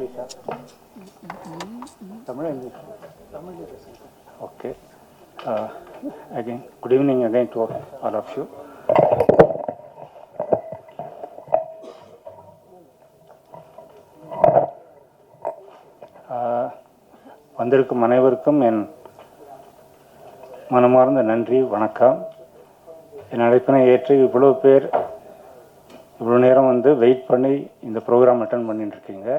English? Tamil English? Okay. Again, good evening again to all of you. வந்திருக்கும் அனைவருக்கும் என் மனமார்ந்த நன்றி, வணக்கம். என் அழைப்பினை ஏற்று இவ்வளோ பேர் இவ்வளோ நேரம் வந்து வெயிட் பண்ணி இந்த ப்ரோக்ராம் அட்டன் பண்ணிட்டுருக்கீங்க.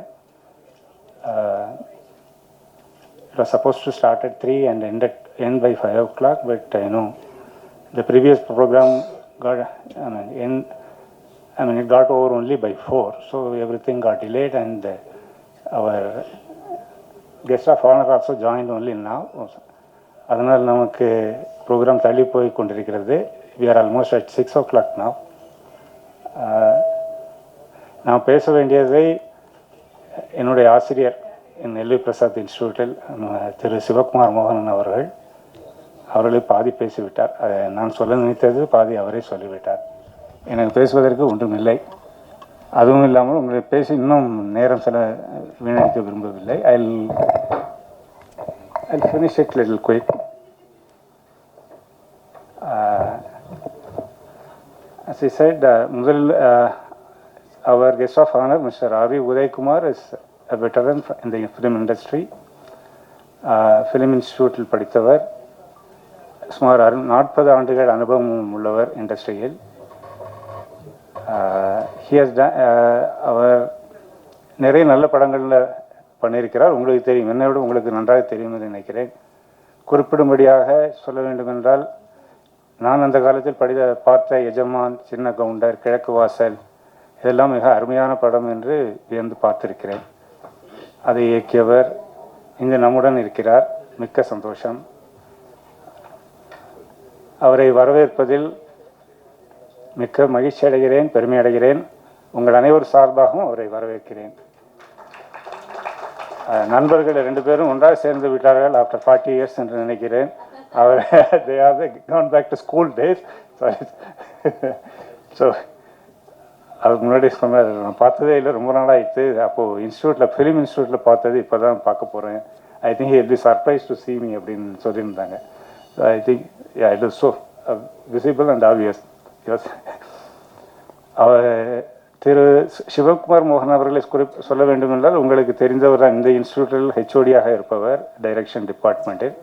It was supposed to start at 3 and end by 5 o'clock, but the previous program got it got over only by 4, so everything got delayed, and our guest of honor also joined only now. அதனால் நமக்கு program தள்ளி போய் கொண்டிருக்கிறது. We are almost at 6 o'clock now. நான் பேச வேண்டியதை என்னுடைய ஆசிரியர் எல்வி பிரசாத் இன்ஸ்டியூட்டில் திரு சிவகுமார் மோகனன் அவர்களை பாதி பேசிவிட்டார். நான் சொல்ல நினைத்தது பாதி அவரே சொல்லிவிட்டார். எனக்கு பேசுவதற்கு ஒன்றுமில்லை. அதுவும் இல்லாமல் உங்களை பேசி இன்னும் நேரம் சில வீணடிக்க விரும்பவில்லை. I'll finish it little quick. As I said, our guest of honor, Mr. R.V. Uday Kumar, is a veteran in the film industry. Film Institute படித்தவர், சுமார் 40 ஆண்டுகள் அனுபவம் உள்ளவர் இண்டஸ்ட்ரியில். அவர் நிறைய நல்ல படங்களில் பண்ணியிருக்கிறார். உங்களுக்கு தெரியும், என்னை விட உங்களுக்கு நன்றாக தெரியும் என்று நினைக்கிறேன். குறிப்பிடும்படியாக சொல்ல வேண்டுமென்றால், நான் அந்த காலத்தில் பார்த்த எஜமான், சின்ன கவுண்டர், கிழக்கு வாசல், இதெல்லாம் மிக அருமையான படம் என்று வியந்து பார்த்திருக்கிறேன். அதை இயக்கியவர் இங்கு நம்முடன் இருக்கிறார். மிக்க சந்தோஷம். அவரை வரவேற்பதில் மிக்க மகிழ்ச்சி அடைகிறேன், பெருமை அடைகிறேன். உங்கள் அனைவர் சார்பாகவும் அவரை வரவேற்கிறேன். நண்பர்கள் 2 பேரும் ஒன்றாக சேர்ந்து விட்டார்கள் ஆஃப்டர் 40 years என்று நினைக்கிறேன். அவர் they are gone back to school days. So அதுக்கு முன்னாடி சொன்னார், நான் பார்த்ததே இல்லை, ரொம்ப நாளாகிடுச்சு. அப்போது ஃபிலிம் இன்ஸ்டியூட்டில் பார்த்தது இப்போ தான் பார்க்க போகிறேன். I think he be surprised to see me அப்படின்னு சொல்லியிருந்தாங்க. So I think it is so visible and obvious. அவர் திரு சிவகுமார் மோகன் அவர்களை சொல்ல வேண்டும் என்றால், உங்களுக்கு தெரிந்தவர் இந்த இன்ஸ்டியூட்டில் ஹெச்ஓடியாக இருப்பவர், டைரக்ஷன் டிபார்ட்மெண்ட்டில்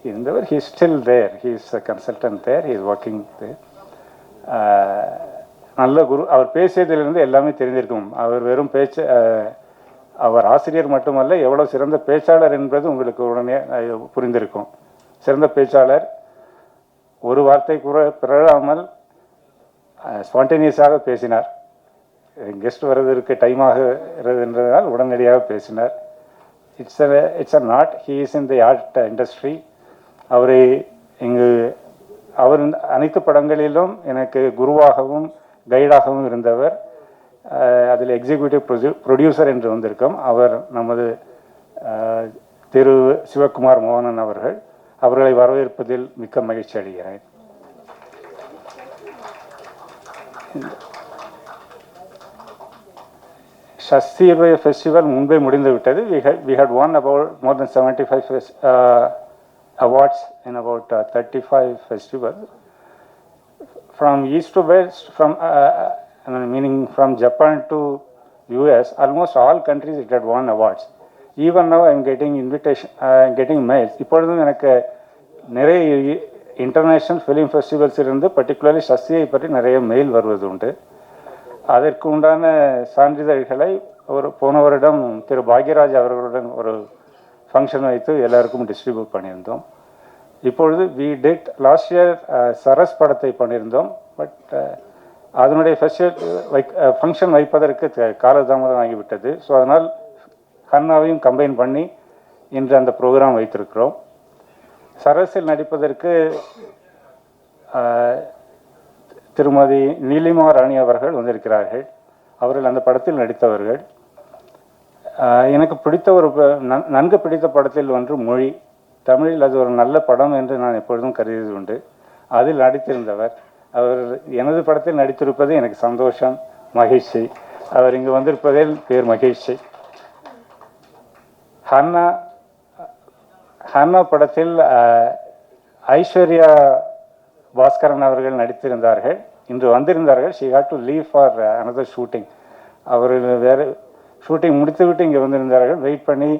இருந்தவர். He is still there, he is a consultant there, he is working there. நல்ல குரு. அவர் பேசியதிலிருந்து எல்லாமே தெரிந்திருக்கும். அவர் வெறும் அவர் ஆசிரியர் மட்டுமல்ல, எவ்வளோ சிறந்த பேச்சாளர் என்பது உங்களுக்கு உடனே புரிந்திருக்கும். சிறந்த பேச்சாளர், ஒரு வார்த்தை கூட பிறழாமல் ஸ்பான்டேனியஸாக பேசினார். கெஸ்ட் வர்றதற்கு டைம் ஆகிறது என்றதால் உடனடியாக பேசினார். It's a not, he is in the art industry. அவரை அவர் அனைத்து படங்களிலும் எனக்கு குருவாகவும் கைடாகவும் இருந்தவர். அதில் எக்ஸிக்யூட்டிவ் ப்ரொடியூசர் என்று வந்திருக்கோம். அவர் நமது திரு சிவகுமார் மோகனன் அவர்களை வரவேற்பதில் மிக்க மகிழ்ச்சி அடைகிறேன். ஷஸ்திய ஃபெஸ்டிவல் முன்பே முடிந்து விட்டது. We had won about more than 75 awards in about 35 festivals. From east to west, meaning from Japan to US, almost all countries it had won awards. Even now I am getting invitation, getting mails. இப்பொழுதும் எனக்கு நிறைய international film festivals இருந்து particularly சஸ்தியை பற்றி நிறைய mail வருவது உண்டு. அதற்கு உண்டான சான்றிதழ்களை போன வருடம் திரு பாக்யராஜ் அவர்களுடன் ஒரு ஃபங்க்ஷன் வைத்து எல்லாருக்கும் டிஸ்ட்ரிபியூட் பண்ணியிருந்தோம். இப்பொழுது லாஸ்ட் இயர் சரஸ் படத்தை பண்ணியிருந்தோம். பட் அதனுடைய ஃபங்க்ஷன் வைப்பதற்கு காலதாமதம் ஆகிவிட்டது. ஸோ அதனால் ஹன்னாவையும் கம்பைன் பண்ணி இன்று அந்த ப்ரோக்ராம் வைத்திருக்கிறோம். சரஸில் நடிப்பதற்கு திருமதி நீலிமா ராணி அவர்கள் வந்திருக்கிறார்கள். அவர்கள் அந்த படத்தில் நடித்தவர்கள். எனக்கு பிடித்த நன்கு பிடித்த படத்தில் ஒன்று மொழி. தமிழில் அது ஒரு நல்ல படம் என்று நான் எப்பொழுதும் கருதியது உண்டு. அதில் நடித்திருந்தவர். அவர் எனது படத்தில் நடித்திருப்பது எனக்கு சந்தோஷம், மகிழ்ச்சி. அவர் இங்கு வந்திருப்பதில் பேர் மகிழ்ச்சி. ஹன்னா ஹன்னா படத்தில் ஐஸ்வர்யா பாஸ்கரன் அவர்கள் நடித்திருந்தார்கள். இன்று வந்திருந்தார்கள். She had to leave for another shooting. அவர்கள் வேறு ஷூட்டிங் முடித்துவிட்டு இங்கே வந்திருந்தார்கள். வெயிட் பண்ணி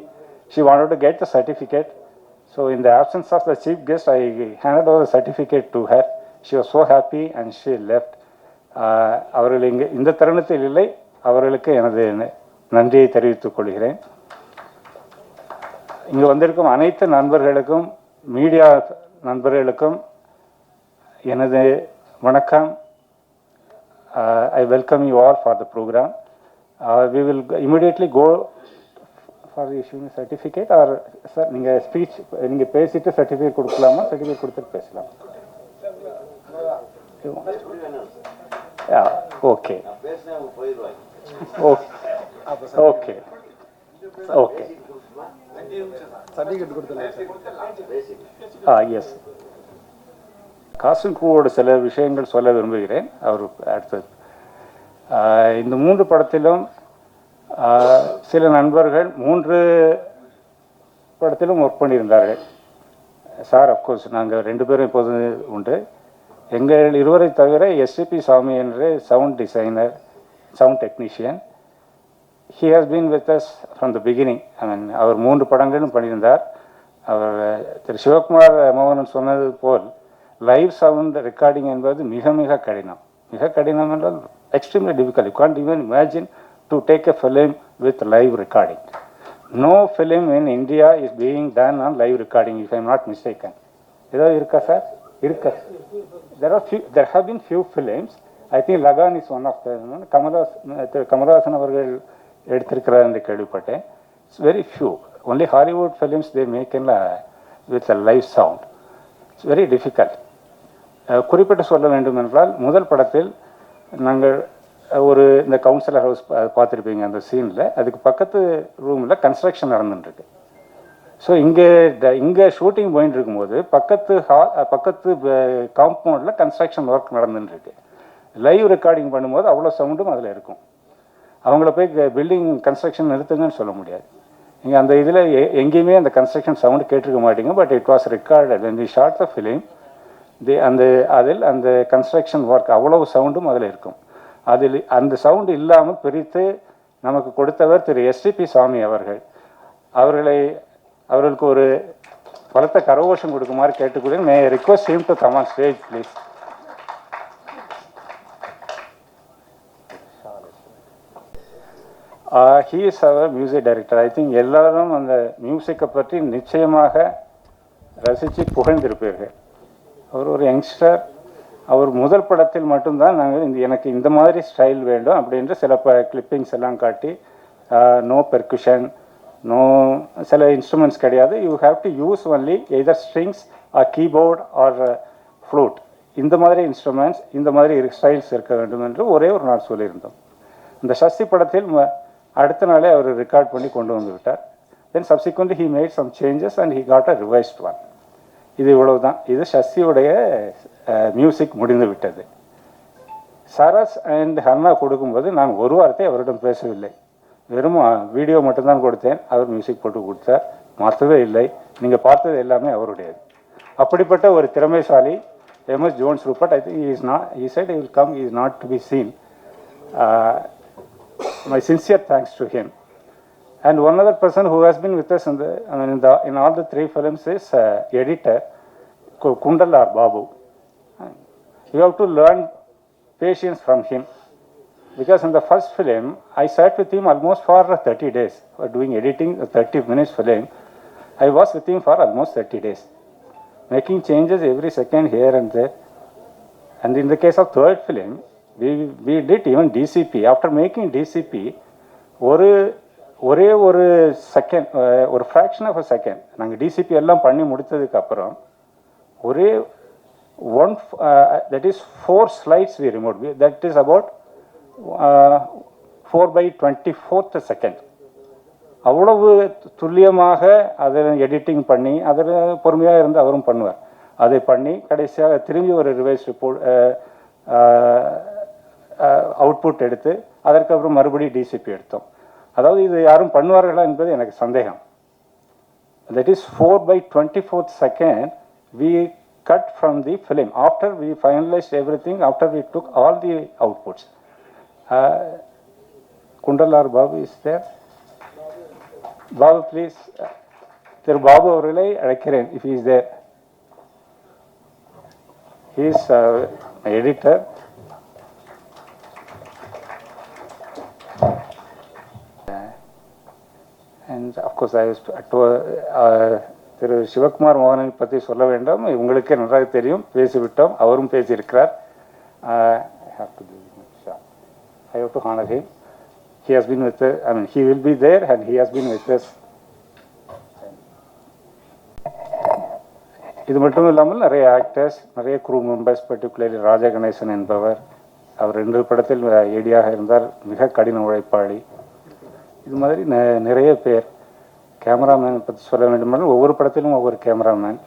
she wanted to get the certificate. So in the absence of the chief guest I handed over certificate to her. She was so happy and she left. அவர்கள் இங்கே இந்த தருணத்தில் இல்லை. அவர்களுக்கு எனது நன்றியை தெரிவித்துக் கொள்கிறேன். இங்கே வந்திருக்கும் அனைத்து நண்பர்களுக்கும், மீடியா நண்பர்களுக்கும் எனது வணக்கம். I welcome you all for the program. We will immediately go for issuing certificate or sir நீங்கள் ஸ்பீச் நீங்கள் பேசிட்டு சர்டிஃபிகேட் கொடுக்கலாமா? சர்டிஃபிகேட் கொடுத்துட்டு பேசலாம். Okay okay okay yes. Kasim குருவோட சில விஷயங்கள் சொல்ல விரும்புகிறேன். அவர் அடுத்தது இந்த 3 படத்திலும் சில நண்பர்கள் 3 படத்திலும் ஒர்க் பண்ணியிருந்தார்கள். சார் அஃப்கோர்ஸ் நாங்கள் 2 பேரும் இப்போது உண்டு. எங்கள் இருவரை தவிர எஸ்சிபி சாமி என்ற sound designer, sound technician. He has been with us from the beginning. I mean அவர் 3 படங்களும் பண்ணியிருந்தார். அவர் திரு சிவகுமார் மோகனன் சொன்னது போல் லைவ் சவுண்ட் ரெக்கார்டிங் என்பது மிக மிக கடினம். மிக கடினம் என்றால் extremely difficult. You can't even imagine to take a film with live recording. No film in India is being done on live recording, if I am not mistaken. ஏதாவது இருக்கா sir? இருக்கா? There have been few films. I think Lagan is one of them. Kamal Haasan அவர்கள் எடுத்திருக்கிறார் என்று கேள்விப்பட்டேன். It's very few. Only Hollywood films they make in with a live sound. It's very difficult. குறிப்பிட்டு சொல்ல வேண்டும் என்றால் முதல் படத்தில் நாங்கள் ஒரு இந்த கவுன்சிலர் ஹவுஸ் பார்த்துருப்பீங்க. அந்த சீனில் அதுக்கு பக்கத்து ரூமில் கன்ஸ்ட்ரக்ஷன் நடந்துட்டுருக்கு. ஸோ இங்கே ஷூட்டிங் போயின்னு இருக்கும்போது பக்கத்து காம்பவுண்டில் கன்ஸ்ட்ரக்ஷன் ஒர்க் நடந்துட்டுருக்கு. லைவ் ரெக்கார்டிங் பண்ணும்போது அவ்வளோ சவுண்டும் அதில் இருக்கும். அவங்கள போய் பில்டிங் கன்ஸ்ட்ரக்ஷன் நிறுத்துங்கன்னு சொல்ல முடியாது. நீங்கள் அந்த இதில் எங்கேயுமே அந்த கன்ஸ்ட்ரக்ஷன் சவுண்டு கேட்டிருக்க மாட்டீங்க. But it was recorded when we shot the film. அதில் அந்த கன்ஸ்ட்ரக்ஷன் ஒர்க் அவ்வளவு சவுண்டும் அதில் இருக்கும். அதில் அந்த சவுண்டு இல்லாமல் பிரித்து நமக்கு கொடுத்தவர் திரு எஸ்டிபி சாமி அவர்கள். அவர்களுக்கு ஒரு பலத்த கரகோஷம் கொடுக்குமாறு கேட்டுக்கொள்கிறேன். May request him to come on stage please. He is அவர் மியூசிக் டைரக்டர். ஐ திங்க் எல்லாரும் அந்த மியூசிக்கை பற்றி நிச்சயமாக ரசித்து புகழ்ந்திருப்பீர்கள். அவர் ஒரு யங்ஸ்டர். அவர் முதல் படத்தில் மட்டும்தான் நாங்கள் எனக்கு இந்த மாதிரி ஸ்டைல் வேண்டும் அப்படின்ற சில கிளிப்பிங்ஸ் எல்லாம் காட்டி, நோ பெர்குஷன், நோ சில இன்ஸ்ட்ருமெண்ட்ஸ் கிடையாது. You have to use only either strings or keyboard or flute. இந்த மாதிரி இன்ஸ்ட்ருமெண்ட்ஸ், இந்த மாதிரி ஸ்டைல்ஸ் இருக்க வேண்டும் என்று ஒரே ஒரு நாள் சொல்லியிருந்தோம். இந்த சசி படத்தில் அடுத்த நாளே அவர் ரெக்கார்ட் பண்ணி கொண்டு வந்து விட்டார். Then subsequently he made some changes and he got a revised one. இது இவ்வளவு தான். இது சசியுடைய மியூசிக் முடிந்து விட்டது. சரஸ் அண்ட் ஹன்னா கொடுக்கும்போது நான் ஒரு வார்த்தை அவரிடம் பேசவில்லை. வெறும் வீடியோ மட்டும்தான் கொடுத்தேன். அவர் மியூசிக் போட்டு கொடுத்தார். மாற்றவே இல்லை. நீங்கள் பார்த்தது எல்லாமே அவருடையது. அப்படிப்பட்ட ஒரு திறமைசாலி MS Jones Rupert. I think he said he will come, he is not to be seen. My sincere thanks to him. And one other person who has been with us in all the 3 films is editor Kundal or Babu. You have to learn patience from him, because in the first film I sat with him almost for 30 days for doing editing. A 30 minutes film, I was with him for almost 30 days, making changes every second here and there. And in the case of third film, we did even DCP. After making DCP, ஒரே ஒரு second, ஒரு fraction of a second நாங்கள் TCP எல்லாம் பண்ணி முடித்ததுக்கு அப்புறம் ஒரே that is 4 slides we removed. That is about 4/24 second. அவ்வளவு துல்லியமாக அதை எடிட்டிங் பண்ணி அதில் பொறுமையாக இருந்து அவரும் பண்ணுவார். அதை பண்ணி கடைசியாக திரும்பி ஒரு ரிவைஸ் ரிப்போர்ட் அவுட்புட் எடுத்து அதற்கப்புறம் மறுபடியும் டிசிபி எடுத்தோம். அதாவது இது யாரும் பண்ணுவார்களா என்பது எனக்கு சந்தேகம். That is 4 by 24th second we cut from the film. After we finalized everything, after we took all the outputs. Kundalar Babu is there. Babu, please. There Babu அவர்களை அழைக்கிறேன், if he is there. He is my editor. And of course I was திரு சிவகுமார் மோகனை பற்றி சொல்ல வேண்டாம், உங்களுக்கே நன்றாக தெரியும், பேசிவிட்டோம், அவரும் பேசியிருக்கிறார். I have to honor him. He has been with us, I mean, he will be there and he has been with us. இது மட்டும் இல்லாமல் நிறைய ஆக்டர்ஸ், நிறைய க்ரூ மெம்பர்ஸ், பர்டிகுலர்லி ராஜா கணேசன் என்பவர், அவர் 2 படத்தில் ஏடியாக இருந்தார், மிக கடின உழைப்பாளி. இது மாதிரி நிறைய பேர். கேமராமேன் பற்றி சொல்ல வேண்டுமானால் ஒவ்வொரு படத்திலும் ஒவ்வொரு கேமராமேன்.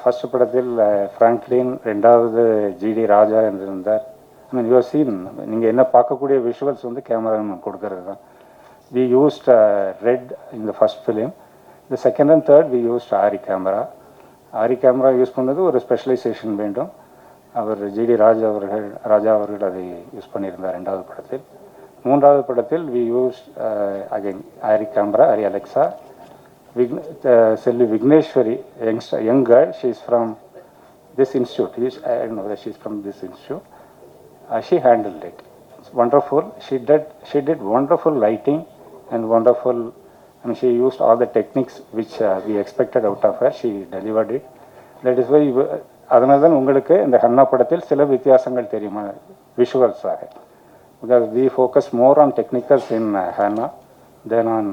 ஃபர்ஸ்ட் படத்தில் ஃப்ராங்க்லின், 2வது ஜிடி ராஜா என்று இருந்தார். ஐ மீன் யூ சீன், நீங்கள் என்ன பார்க்கக்கூடிய விஷுவல்ஸ் வந்து கேமராமேன் கொடுக்கறது தான். We used red in the first film. இந்த second and third we used Arri camera. Arri camera use பண்ணது ஒரு ஸ்பெஷலைசேஷன் வேண்டும். அவர் ஜிடி ராஜா அவர்கள் அதை யூஸ் பண்ணியிருந்தார் 2வது படத்தில். 3வது படத்தில் we use again Arri camera, Arri Alexa. Selvi Vigneshwari, young girl, she is from this institute. I don't know that she is from this institute. She handled it. It's wonderful. She did wonderful lighting and wonderful. I mean, she used all the techniques which we expected out of her. She delivered it. That is why அதனால தான் உங்களுக்கு இந்த Hannah படத்தில் சில வித்தியாசங்கள் தெரியுமா விஷுவல்ஸாக. Because we focus more on technicals in Hannah than on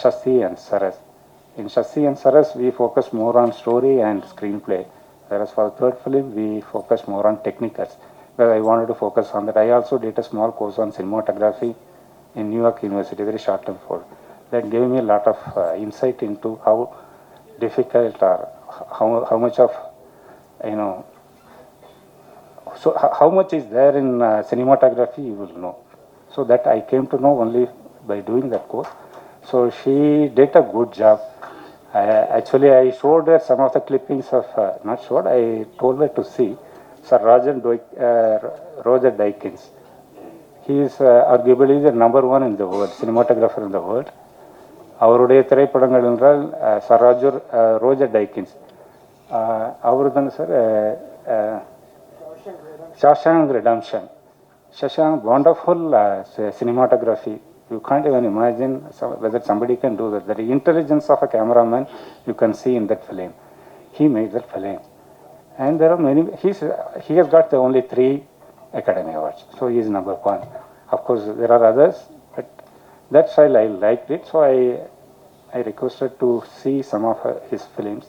Shasti and Saras. In Shasti and Saras, we focus more on story and screenplay. Whereas for the third film, we focus more on technicals. Because I wanted to focus on that. I also did a small course on cinematography in New York University, very short term for. That gave me a lot of insight into how difficult or how much of, you know, so how much is there in cinematography, you will know. So that I came to know only by doing that course. So she did a good job. Actually, I showed her some of the clippings of, not showed, I told her to see Sir Roger Deakins. He is arguably the number 1 in the world, cinematographer in the world. அவருடைய திரைப்படங்கள் என்றால் sir Roger டைக்கின்ஸ், அவர் தானே sir Shawshank Redemption. Shawshank, wonderful cinematography. You can't even imagine whether somebody can do that. The intelligence of a cameraman you can see in that film. He made that film. And there are many, he has got the only 3 Academy Awards. So he is number 1. Of course, there are others, but that style I liked it. So I requested to see some of his films.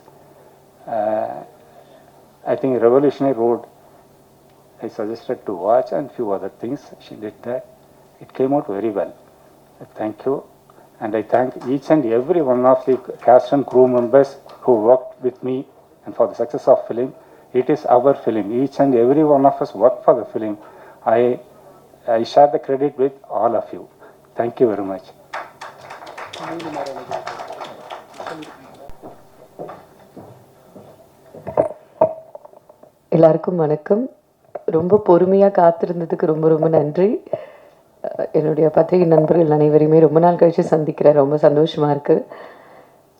I think Revolutionary Road, I suggested to watch, and few other things. She did that. It came out very well. Thank you. And I thank each and every one of the cast and crew members who worked with me and for the success of film. It is our film. Each and every one of us worked for the film. I share the credit with all of you. Thank you very much. எல்லாருக்கும் வணக்கம். ரொம்ப பொறுமையாக காத்திருந்ததுக்கு ரொம்ப ரொம்ப நன்றி. என்னுடைய பத்திரிகை நண்பர்கள் அனைவரையுமே ரொம்ப நாள் கழித்து சந்திக்கிறேன், ரொம்ப சந்தோஷமாக இருக்குது.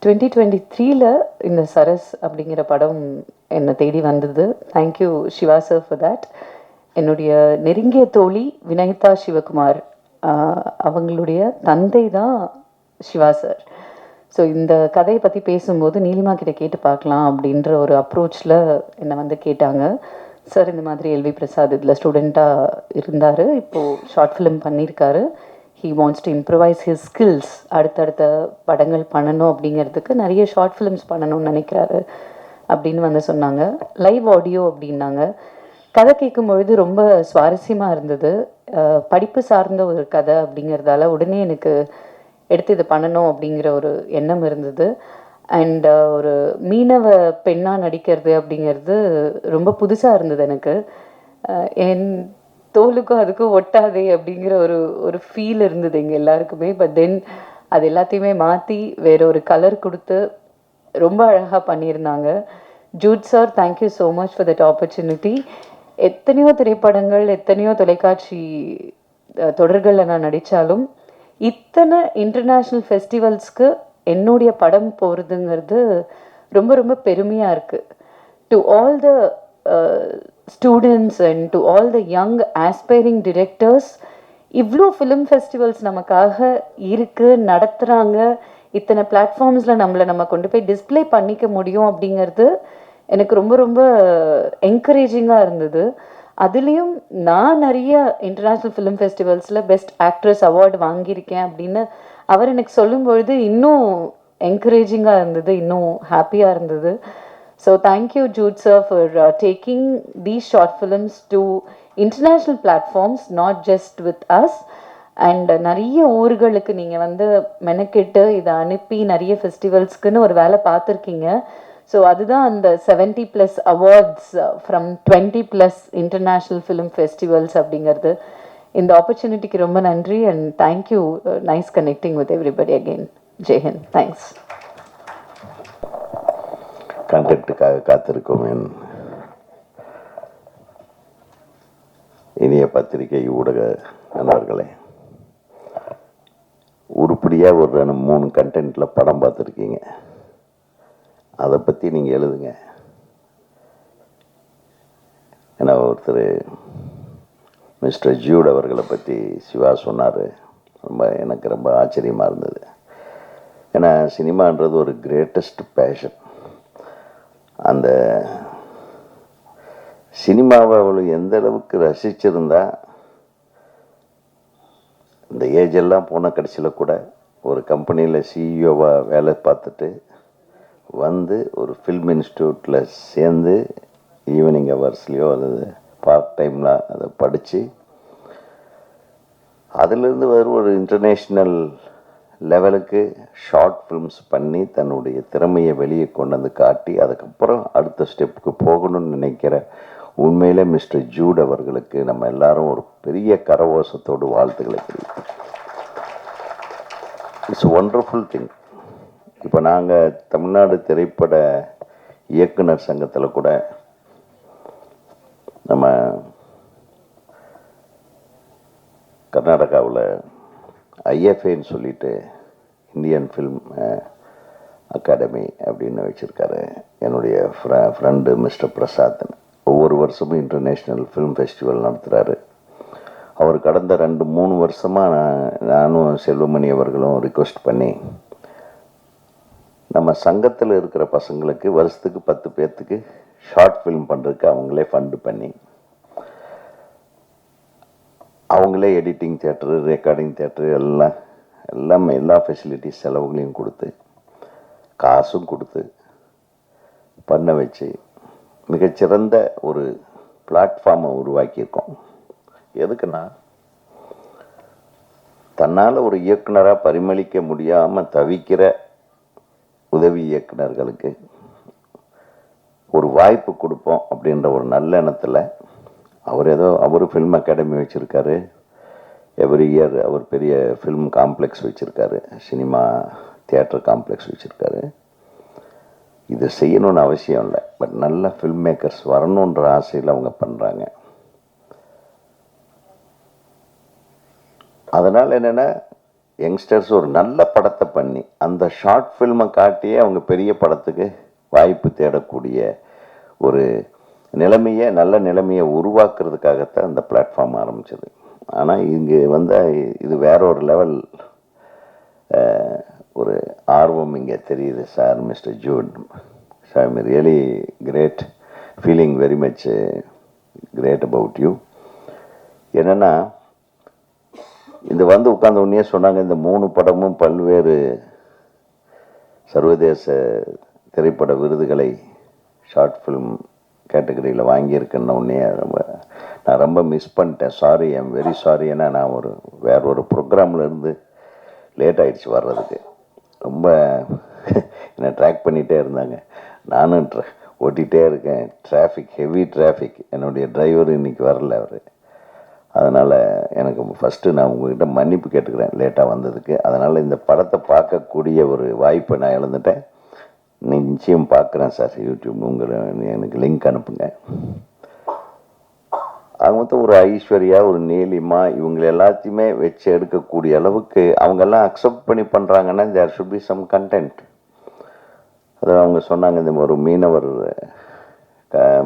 2023 இந்த சரஸ் அப்படிங்கிற படம் என்னை தேடி வந்தது. Thank you Siva sir for that. என்னுடைய நெருங்கிய தோழி வினயதா சிவகுமார், அவங்களுடைய தந்தை தான் சிவா சார். ஸோ இந்த கதையை பற்றி பேசும்போது நீலிமா கிட்ட கேட்டு பார்க்கலாம் அப்படின்ற ஒரு அப்ரோச்சில் என்னை வந்து கேட்டாங்க. சார் இந்த மாதிரி எல்வி பிரசாத் இதில் ஸ்டூடெண்ட்டாக இருந்தார், இப்போது ஷார்ட் ஃபிலிம் பண்ணியிருக்காரு. He wants to improvise his skills, அடுத்தடுத்த படங்கள் பண்ணணும் அப்படிங்கிறதுக்கு நிறைய ஷார்ட் ஃபிலிம்ஸ் பண்ணணும்னு நினைக்கிறாரு அப்படின்னு வந்து சொன்னாங்க. லைவ் ஆடியோ அப்படின்னாங்க. கதை கேட்கும்பொழுது ரொம்ப சுவாரஸ்யமாக இருந்தது. படிப்பு சார்ந்த ஒரு கதை அப்படிங்கிறதால உடனே எனக்கு எடுத்து இதை பண்ணணும் அப்படிங்கிற ஒரு எண்ணம் இருந்தது. அண்ட் ஒரு மீனவ பெண்ணாக நடிக்கிறது அப்படிங்கிறது ரொம்ப புதுசாக இருந்தது எனக்கு. என் தோலுக்கும் அதுக்கும் ஒட்டாதே அப்படிங்கிற ஒரு ஃபீல் இருந்தது எங்கள் எல்லாருக்குமே. பட் தென் அது எல்லாத்தையுமே மாற்றி வேற ஒரு கலர் கொடுத்து ரொம்ப அழகாக பண்ணியிருந்தாங்க. Jude sir, thank you so much for that opportunity. எத்தனையோ திரைப்படங்கள், எத்தனையோ தொலைக்காட்சி தொடர்களில் நான் நடித்தாலும் இத்தனை இன்டர்நேஷ்னல் ஃபெஸ்டிவல்ஸ்க்கு என்னுடைய படம் போகிறதுங்கிறது ரொம்ப ரொம்ப பெருமையாக இருக்குது. To all the students and to all the young aspiring directors, இவ்வளோ ஃபிலிம் ஃபெஸ்டிவல்ஸ் நமக்காக இருக்குது, நடத்துகிறாங்க, இத்தனை பிளாட்ஃபார்ம்ஸில் நம்ம கொண்டு போய் டிஸ்பிளே பண்ணிக்க முடியும் அப்படிங்கிறது எனக்கு ரொம்ப ரொம்ப என்கரேஜிங்காக இருந்தது. அதுலேயும் நான் நிறைய இன்டர்நேஷ்னல் ஃபிலிம் ஃபெஸ்டிவல்ஸில் பெஸ்ட் ஆக்ட்ரஸ் அவார்டு வாங்கியிருக்கேன் அப்படின்னு அவர் எனக்கு சொல்லும்பொழுது இன்னும் என்கரேஜிங்காக இருந்தது, இன்னும் ஹாப்பியாக இருந்தது. So thank you Jude sir for taking these short films to international platforms, not just with us. And நிறைய ஊர்களுக்கு நீங்கள் வந்து மெனக்கெட்டு இதை அனுப்பி நிறைய ஃபெஸ்டிவல்ஸ்க்குன்னு ஒரு வேலை பார்த்துருக்கீங்க. ஸோ அதுதான் அந்த 70+ awards from 20+ international film festivals அப்படிங்கிறது. இந்த ஆப்பர்ச்சுனிட்டிக்கு ரொம்ப நன்றி and thank you. Nice connecting with everybody again. ஜெய்ஹிந்த். தேங்க்ஸ். கண்டென்ட்டுக்காக காத்திருக்கும் என் இனிய பத்திரிகை ஊடக நண்பர்களே, உருப்படியாக ஒரு 3 கண்டென்ட்டில் படம் பார்த்துருக்கீங்க. அதை பற்றி நீங்கள் எழுதுங்க. ஏன்னா ஒருத்தர் மிஸ்டர் ஜூட் அவர்களை பற்றி சிவா சொன்னார். எனக்கு ரொம்ப ஆச்சரியமாக இருந்தது. ஏன்னா சினிமான்றது ஒரு கிரேட்டஸ்ட் பேஷன். அந்த சினிமாவை அவள் எந்த அளவுக்கு ரசிச்சிருந்தா, இந்த ஏஜெல்லாம் போன கடைசியில் கூட ஒரு கம்பெனியில் சிஇஓவாக வேலை பார்த்துட்டு வந்து ஒரு ஃபில்ம் இன்ஸ்டியூட்டில் சேர்ந்து ஈவினிங் ஹவர்ஸ்லேயோ அல்லது பார்ட் டைமில் அதை படித்து அதிலிருந்து ஒரு இன்டர்நேஷ்னல் லெவலுக்கு ஷார்ட் ஃபிலிம்ஸ் பண்ணி தன்னுடைய திறமையை வெளியே கொண்டு வந்து காட்டி அதுக்கப்புறம் அடுத்த ஸ்டெப்புக்கு போகணும்னு நினைக்கிற உண்மையிலே மிஸ்டர் ஜூட் அவர்களுக்கு நம்ம எல்லாரும் ஒரு பெரிய கரவோசத்தோடு வாழ்த்துக்களை தெரிவிப்போம். It's wonderful thing. இப்போ நாங்கள் தமிழ்நாடு திரைப்பட இயக்குனர் சங்கத்தில் கூட நம்ம கர்நாடகாவில் ஐஎஃப்ஏன்னு சொல்லிட்டு இந்தியன் ஃபில்ம் அகாடமி அப்படின்னு வச்சுருக்காரு. என்னுடைய ஃப்ரெண்டு மிஸ்டர் பிரசாத் ஒவ்வொரு வருஷமும் இன்டர்நேஷ்னல் ஃபிலிம் ஃபெஸ்டிவல் நடத்துகிறாரு. அவர் கடந்த 2-3 வருஷமாக நானும் செல்வமணி அவர்களும் ரிக்வெஸ்ட் பண்ணி நம்ம சங்கத்தில் இருக்கிற பசங்களுக்கு வருஷத்துக்கு 10 பேர்த்துக்கு ஷார்ட் ஃபிலிம் பண்ணுறதுக்கு அவங்களே ஃபண்டு பண்ணி அவங்களே எடிட்டிங் தியேட்டரு, ரெக்கார்டிங் தியேட்டரு எல்லாமே எல்லா ஃபெசிலிட்டிஸ் செலவுகளையும் கொடுத்து காசும் கொடுத்து பண்ண வச்சு மிகச்சிறந்த ஒரு பிளாட்ஃபார்மை உருவாக்கியிருக்கோம். எதுக்குன்னா தன்னால் ஒரு இயக்குனராக பரிமளிக்க முடியாமல் தவிக்கிற உதவி இயக்குனர்களுக்கு ஒரு வாய்ப்பு கொடுப்போம் அப்படின்ற ஒரு நல்ல எண்ணத்தில் அவர் ஃபில்ம் அகாடமி வச்சுருக்காரு. எவ்ரி இயர் அவர் பெரிய ஃபில்ம் காம்ப்ளெக்ஸ் வச்சுருக்காரு, சினிமா தியேட்டர் காம்ப்ளெக்ஸ் வச்சுருக்காரு. இது செய்யணும்னு அவசியம் இல்லை, பட் நல்ல ஃபில்ம் மேக்கர்ஸ் வரணுன்ற ஆசையில் அவங்க பண்ணுறாங்க. அதனால் என்னென்னா யங்ஸ்டர்ஸ் ஒரு நல்ல படத்தை பண்ணி அந்த ஷார்ட் ஃபில்மை காட்டியே அவங்க பெரிய படத்துக்கு வாய்ப்பு தேடக்கூடிய ஒரு நல்ல நிலைமையை உருவாக்குறதுக்காகத்தான் அந்த பிளாட்ஃபார்ம் ஆரம்பிச்சது. ஆனால் இங்கே இது வேற ஒரு லெவல் ஒரு ஆர்வம் இங்கே தெரியுது sir. Mister Jude sir, I really great, feeling very much great about you. என்னென்னா இந்த உட்கார்ந்த உடனே சொன்னாங்க, இந்த 3 படமும் பல்வேறு சர்வதேச திரைப்பட விருதுகளை ஷார்ட் ஃபிலிம் கேட்டகரியில் வாங்கியிருக்கேன்னு உடனே நான் ரொம்ப மிஸ் பண்ணிட்டேன். Sorry, I'm very sorry. ஏன்னா நான் வேற ஒரு ப்ரோக்ராமில் இருந்து லேட் ஆகிடுச்சு வர்றதுக்கு. ரொம்ப என்னை ட்ராக் பண்ணிகிட்டே இருந்தாங்க. நானும் ஓட்டிகிட்டே இருக்கேன். Heavy traffic. என்னுடைய டிரைவர் இன்னைக்கு வரல. அவர் அதனால் எனக்கு ஃபஸ்ட்டு நான் உங்கள்கிட்ட மன்னிப்பு கேட்டுக்கிறேன் லேட்டாக வந்ததுக்கு. அதனால் இந்த படத்தை பார்க்கக்கூடிய ஒரு வாய்ப்பை நான் இழந்துட்டேன். நிச்சயம் பார்க்குறேன் சார் யூடியூப். எனக்கு லிங்க் அனுப்புங்க. அவங்க மொத்தம் ஒரு ஐஸ்வர்யா, ஒரு நீலிமா, இவங்க எல்லாத்தையுமே வச்சு எடுக்கக்கூடிய அளவுக்கு அவங்கெல்லாம் அக்செப்ட் பண்ணி பண்ணுறாங்கன்னா there should be some content. அது அவங்க சொன்னாங்க, இந்த ஒரு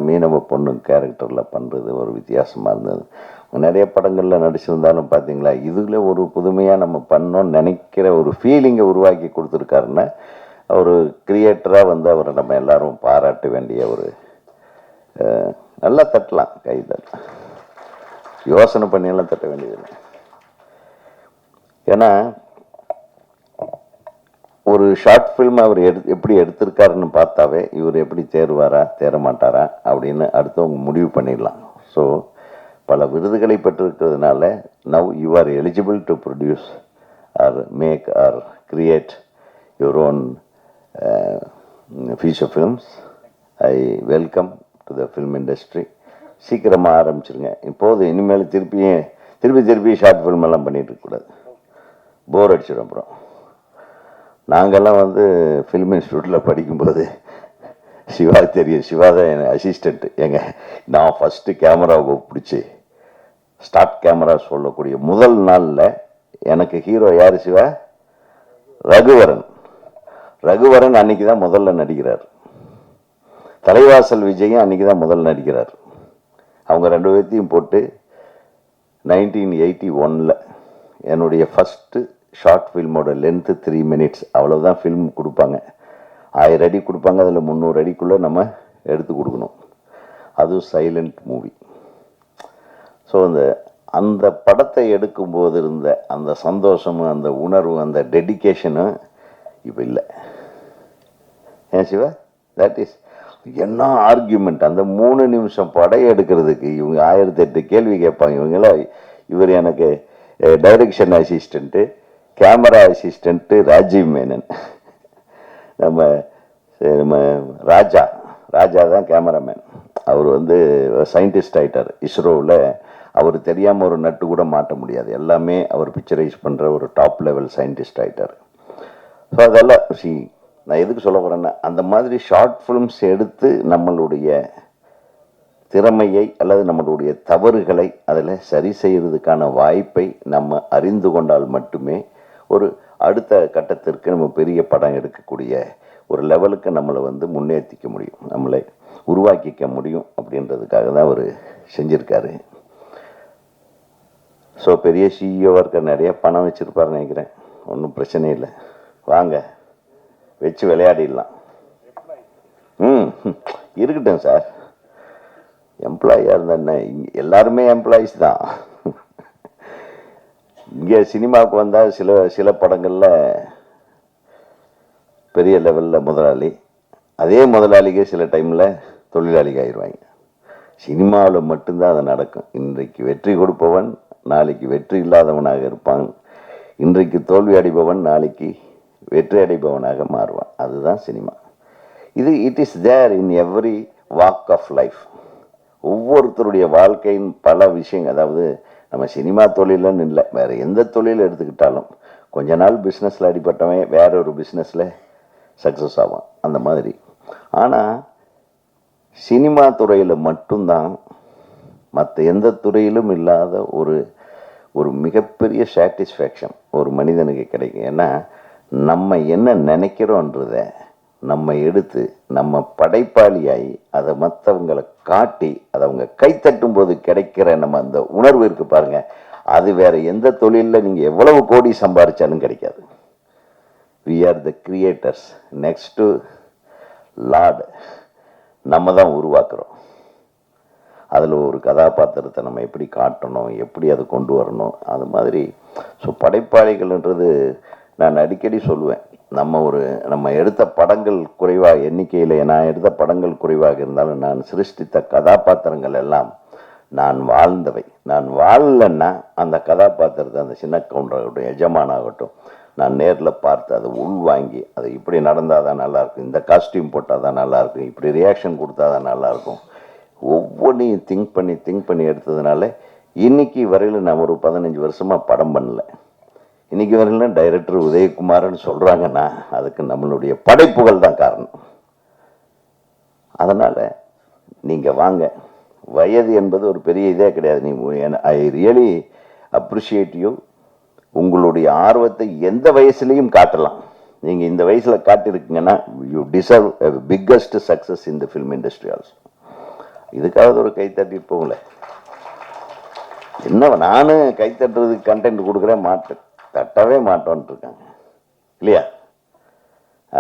மீனவ பொண்ணு கேரக்டரில் பண்ணுறது ஒரு வித்தியாசமாக இருந்தது. நிறைய படங்களில் நடிச்சிருந்தாலும் பார்த்தீங்களா, இதில் ஒரு புதுமையாக நம்ம பண்ணோன்னு நினைக்கிற ஒரு ஃபீலிங்கை உருவாக்கி கொடுத்துருக்காருன்னா ஒரு கிரியேட்டராக வந்து அவரை நம்ம எல்லாரும் பாராட்ட வேண்டிய ஒரு நல்லா தட்டலாம், கை தட்டலாம், யோசனை பண்ணியெல்லாம் தட்ட வேண்டியதில்லை. ஏன்னா ஒரு ஷார்ட் ஃபில்ம் அவர் எப்படி எடுத்திருக்காருன்னு பார்த்தாவே இவர் எப்படி தேர்வாரா தேர மாட்டாரா அப்படின்னு அடுத்தவங்க முடிவு பண்ணிடலாம். ஸோ பல விருதுகளை பெற்றிருக்கிறதுனால now you are eligible to produce or make or create your own feature films. I welcome to the film industry. சீக்கிரமாக ஆரம்பிச்சிருங்க. இப்போது இனிமேல் திருப்பி ஷார்ட் ஃபில்ம் எல்லாம் பண்ணிகிட்டு இருக்கக்கூடாது, போர் அடிச்சிடும். அப்புறம் நாங்கள்லாம் வந்து ஃபில்ம் இன்ஸ்டியூட்டில் படிக்கும்போது சிவா தெரியும், சிவா தான் என் அசிஸ்டண்ட்டு. நான் ஃபஸ்ட்டு கேமராவை பிடிச்சி ஸ்டார்ட் கேமரா சொல்லக்கூடிய முதல் நாளில் எனக்கு ஹீரோ யார்? சிவா. ரகுவரன் அன்னைக்கு தான் முதல்ல நடிக்கிறார். தலைவாசல் விஜயும் அன்னைக்கு தான் முதல்ல நடிக்கிறார். அவங்க 2 பேர்த்தையும் போட்டு 1981 என்னுடைய ஃபஸ்ட்டு ஷார்ட் ஃபில்மோட லென்த்து 3 minutes. அவ்வளோதான் ஃபில்ம் கொடுப்பாங்க. 1000 அடி கொடுப்பாங்க, அதில் 300 அடிக்குள்ளே நம்ம எடுத்து கொடுக்கணும். அதுவும் சைலண்ட் மூவி. ஸோ அந்த படத்தை எடுக்கும்போது இருந்த அந்த சந்தோஷமும் அந்த உணர்வு அந்த டெடிக்கேஷனும் இப்போ இல்லை. ஏன் சிவா? தட் இஸ் என்ன ஆர்கியூமெண்ட். அந்த 3 நிமிஷம் படம் எடுக்கிறதுக்கு இவங்க 1008 கேள்வி கேட்பாங்க. இவர் எனக்கு direction assistant, camera assistant Rajiv Menon, நம்ம ராஜா தான் கேமராமேன். அவர் வந்து சயின்டிஸ்ட் ஆகிட்டார் இஸ்ரோவில். அவர் தெரியாமல் ஒரு நட்டு கூட மாட்ட முடியாது, எல்லாமே அவர் பிக்சரைஸ் பண்ணுற ஒரு டாப் லெவல் சயின்டிஸ்ட் ஆகிட்டார். ஸோ அதெல்லாம் நான் எதுக்கு சொல்ல போகிறேன்னா, அந்த மாதிரி ஷார்ட் ஃபிலிம்ஸ் எடுத்து நம்மளுடைய திறமையை அல்லது நம்மளுடைய தவறுகளை அதில் சரி செய்கிறதுக்கான வாய்ப்பை நம்ம அறிந்து கொண்டால் மட்டுமே ஒரு அடுத்த கட்டத்திற்கு நம்ம பெரிய படம் எடுக்கக்கூடிய ஒரு லெவலுக்கு நம்மளை வந்து முன்னேற்றிக்க முடியும், நம்மளை உருவாக்கிக்க முடியும். அப்படின்றதுக்காக தான் அவர் செஞ்சுருக்காரு. ஸோ பெரிய சிஇஓவாக இருக்க, நிறைய பணம் வச்சுருப்பாருன்னு நினைக்கிறேன். ஒன்றும் பிரச்சனை இல்லை, வாங்க வச்சு விளையாடிடலாம். இருக்கட்டும் சார், எம்ப்ளாயியாக இருந்தா எல்லாருமே எம்ப்ளாயிஸ் தான். இங்கே சினிமாவுக்கு வந்தால் சில படங்களில் பெரிய லெவலில் முதலாளி, அதே முதலாளிக்கே சில டைமில் தொழிலாளிக ஆயிடுவாங்க. சினிமாவில் மட்டும்தான் அது நடக்கும். இன்றைக்கு வெற்றி கொடுப்பவன் நாளைக்கு வெற்றி இல்லாதவனாக இருப்பான். இன்றைக்கு தோல்வி அடைபவன் நாளைக்கு வெற்றி அடைபவனாக மாறுவான். அதுதான் cinema. It is there in every walk of life. ஒவ்வொருத்தருடைய வாழ்க்கையின் பல விஷயங்கள், அதாவது நம்ம சினிமா தொழிலன்னு இல்லை, வேறு எந்த தொழில் எடுத்துக்கிட்டாலும் கொஞ்ச நாள் பிஸ்னஸில் அடிபட்டவன் வேற ஒரு பிஸ்னஸில் சக்ஸஸ் ஆவான், அந்த மாதிரி. ஆனால் சினிமா துறையில் மட்டும்தான் மற்ற எந்த துறையிலும் இல்லாத ஒரு மிகப்பெரிய சாட்டிஸ்ஃபேக்ஷன் ஒரு மனிதனுக்கு கிடைக்கும். ஏன்னா நம்ம என்ன நினைக்கிறோன்றத நம்ம எடுத்து நம்ம படைப்பாளியாகி அதை மற்றவங்களை காட்டி அதை அவங்க கைத்தட்டும் போது கிடைக்கிற நம்ம அந்த உணர்வு இருக்கு பாருங்க, அது வேற எந்த தொழிலில் நீங்கள் எவ்வளவு கோடி சம்பாதிச்சாலும் கிடைக்காது. We are the creators, next to lord. நம்ம தான் உருவாக்குறோம். அதில் ஒரு கதாபாத்திரத்தை நம்ம எப்படி காட்டணும், எப்படி அதை கொண்டு வரணும், அது மாதிரி. ஸோ படைப்பாளிகள்ன்றது நான் அடிக்கடி சொல்லுவேன், நம்ம எடுத்த படங்கள் குறைவாக எண்ணிக்கையில், நான் எடுத்த படங்கள் குறைவாக இருந்தாலும் நான் சிருஷ்டித்த கதாபாத்திரங்கள் எல்லாம் நான் வாழ்ந்தவை. நான் வாழலைன்னா அந்த கதாபாத்திரத்தை, அந்த சின்ன கவுண்டராகட்டும் எஜமானாகட்டும், நான் நேரில் பார்த்து அதை உள்வாங்கி அதை இப்படி நடந்தால் தான் நல்லாயிருக்கும், இந்த காஸ்டியூம் போட்டால் தான் நல்லாயிருக்கும், இப்படி ரியாக்ஷன் கொடுத்தா தான் நல்லாயிருக்கும், ஒவ்வொன்றையும் திங்க் பண்ணி எடுத்ததுனால இன்னைக்கு வரையில் நான் ஒரு 15 வருஷமாக படம் பண்ணல. இன்னைக்கு வரையிலும் டைரக்டர் உதயகுமார்னு சொல்கிறாங்கன்னா அதுக்கு நம்மளுடைய படைப்புகள் தான் காரணம். அதனால் நீங்கள் வாங்க. வயது என்பது ஒரு பெரிய இதே கிடையாது. I really appreciate you. உங்களுடைய ஆர்வத்தை எந்த வயசுலையும் காட்டலாம். நீங்கள் இந்த வயசில் காட்டியிருக்கீங்கன்னா you deserve biggest success in the film industry also. இதுக்காவது ஒரு கை தட்டிட்டு போகல. என்ன நானும் கை தட்டுறதுக்கு கண்டென்ட் கொடுக்குறேன், மாட்டேன், தட்டவே மாட்டோன்ட்டு இருக்காங்க இல்லையா?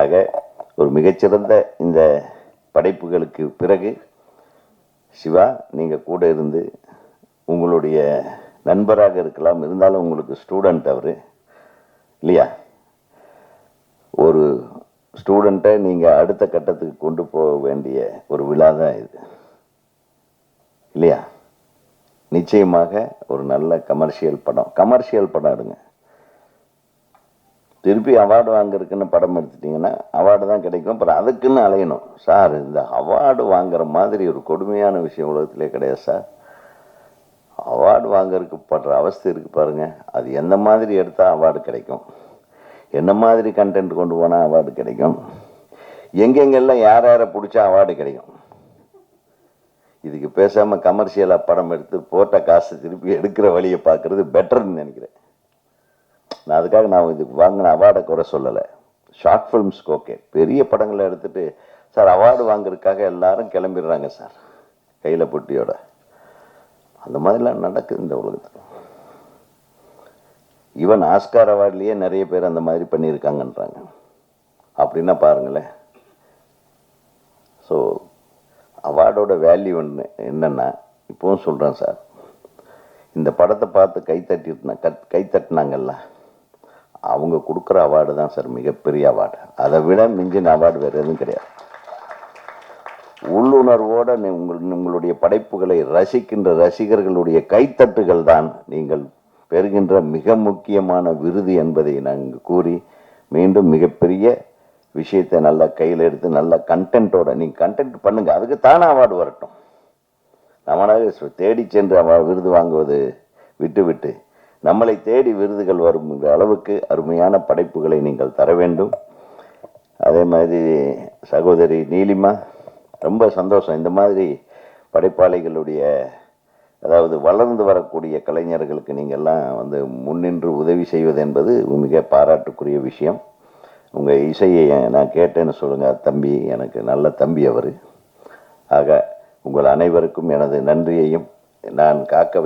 ஆக ஒரு மிகச்சிறந்த இந்த படைப்புகளுக்கு பிறகு சிவா நீங்கள் கூட இருந்து உங்களுடைய நண்பராக இருக்கலாம், இருந்தாலும் உங்களுக்கு ஸ்டூடெண்ட் அவர் இல்லையா? ஒரு ஸ்டூடெண்ட்டை நீங்கள் அடுத்த கட்டத்துக்கு கொண்டு போக வேண்டிய ஒரு விழா தான் இது இல்லையா? நிச்சயமாக ஒரு நல்ல கமர்ஷியல் படம் எடுங்க. திருப்பி அவார்டு வாங்குறதுக்குன்னு படம் எடுத்துட்டிங்கன்னா அவார்டு தான் கிடைக்கும். அப்புறம் அதுக்குன்னு அலையணும். சார், இந்த அவார்டு வாங்குற மாதிரி ஒரு கொடுமையான விஷயம் உலகத்திலே கிடையாது சார். அவார்டு வாங்குறதுக்கு படுற அவஸ்தை இருக்குது பாருங்க. அது எந்த மாதிரி எடுத்தால் அவார்டு கிடைக்கும், என்ன மாதிரி கண்டென்ட் கொண்டு போனால் அவார்டு கிடைக்கும், எங்கெங்கெல்லாம் யார் யாரை பிடிச்சா அவார்டு கிடைக்கும். இதுக்கு பேசாமல் கமர்ஷியலாக படம் எடுத்து போட்ட காசு திருப்பி எடுக்கிற வழியை பார்க்குறது பெட்டர்னு நினைக்கிறேன். அதுக்காக நான் இதுக்கு வாங்கின அவார்டை குறை சொல்லலை. ஷார்ட் ஃபிலிம்ஸ்க்கு ஓகே. பெரிய படங்களை எடுத்துகிட்டு சார் அவார்டு வாங்குறதுக்காக எல்லாரும் கிளம்பிடுறாங்க சார் கையில் பொட்டியோட. அந்த மாதிரிலாம் நடக்குது இந்த உலகத்தில். ஈவன் ஆஸ்கார் அவார்ட்லேயே நிறைய பேர் அந்த மாதிரி பண்ணியிருக்காங்கன்றாங்க. அப்படின்னா பாருங்களேன். ஸோ அவார்டோட வேல்யூ என்னென்னா, இப்போவும் சொல்கிறேன் சார், இந்த படத்தை பார்த்து கைத்தட்டினாங்கல்ல, அவங்க கொடுக்குற அவார்டு தான் சார் மிகப்பெரிய அவார்டு. அதை விட மிஞ்சின அவார்டு வேறு எதுவும் கிடையாது. உள்ளுணர்வோடு உங்களுடைய படைப்புகளை ரசிக்கின்ற ரசிகர்களுடைய கைத்தட்டுகள் தான் நீங்கள் பெறுகின்ற மிக முக்கியமான விருது என்பதை நாங்கள் கூறி, மீண்டும் மிகப்பெரிய விஷயத்தை நல்லா கையில் எடுத்து நல்ல கண்டென்ட்டோட நீங்கள் கண்டென்ட் பண்ணுங்க. அதுக்கு தானே அவார்டு வரட்டும். நம்மளாக தேடி சென்று விருது வாங்குவது விட்டு நம்மளை தேடி விருதுகள் வரும் அளவுக்கு அருமையான படைப்புகளை நீங்கள் தர வேண்டும். அதே மாதிரி சகோதரி நீலிமா, ரொம்ப சந்தோஷம். இந்த மாதிரி படைப்பாளிகளுடைய, அதாவது வளர்ந்து வரக்கூடிய கலைஞர்களுக்கு நீங்கள்லாம் முன்னின்று உதவி செய்வது என்பது மிக பாராட்டுக்குரிய விஷயம். உங்கள் இசையை நான் கேட்டேன்னு சொல்லுங்கள். தம்பி எனக்கு நல்ல தம்பி அவர். ஆக உங்கள் அனைவருக்கும் எனது நன்றியையும் நான் காக்க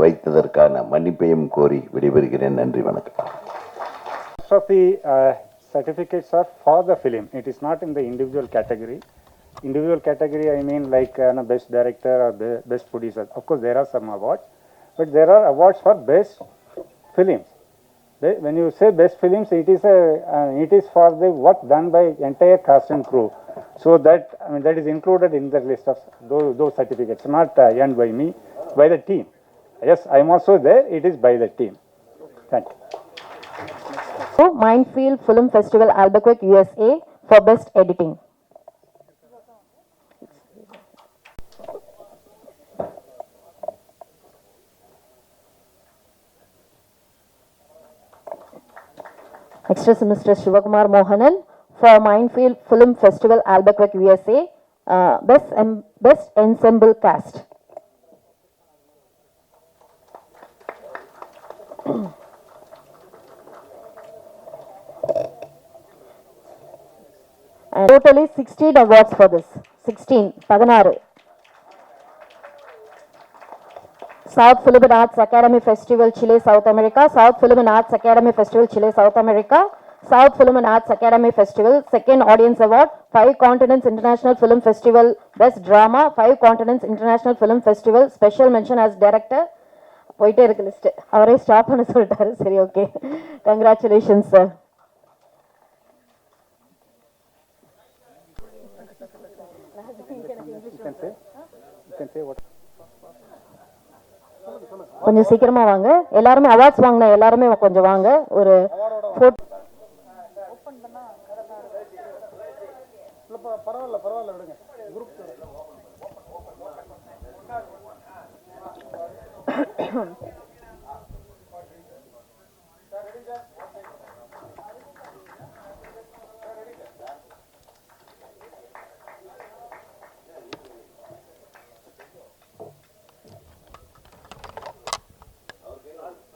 வைத்ததற்கான மன்னிப்பையும் கோரி விடைபெறுகிறேன். நன்றி, வணக்கம். Most of the certificates are for the film. It is not in the individual category. Individual category, I mean like best director or best producer. Of course, there are some awards, but there are awards for best films. When you say best films, it is for the work done by entire cast and crew. So that that is included in the list of those certificates, not earned by me, by the team. Yes, I am also there. It is by the team. Thank you. Mindfield Film Festival, Albuquerque, USA, for best editing. Next is Mr. Shivakumar Mohanan for Mindfield Film Festival, Albuquerque, USA, best ensemble cast. And totally 16 awards for this. 16. South Film and Arts Academy Festival, Chile, South America. South Film and Arts Academy Festival, Chile, South America. South Film and Arts Academy Festival, second audience award. 5 Continents International Film Festival, Best Drama. 5 Continents International Film Festival, special mention as director. போயிட்டே இருக்கு list. அவரே stop பண்ண சொல்லிட்டாரு. சரி, okay. Congratulations sir. கொஞ்சம் சீக்கிரமா வாங்க. எல்லாருமே அவார்ட்ஸ் வாங்கின எல்லாருமே கொஞ்சம் வாங்க. ஒரு போட்டோ பரவாயில்ல விடுங்க. குரூப்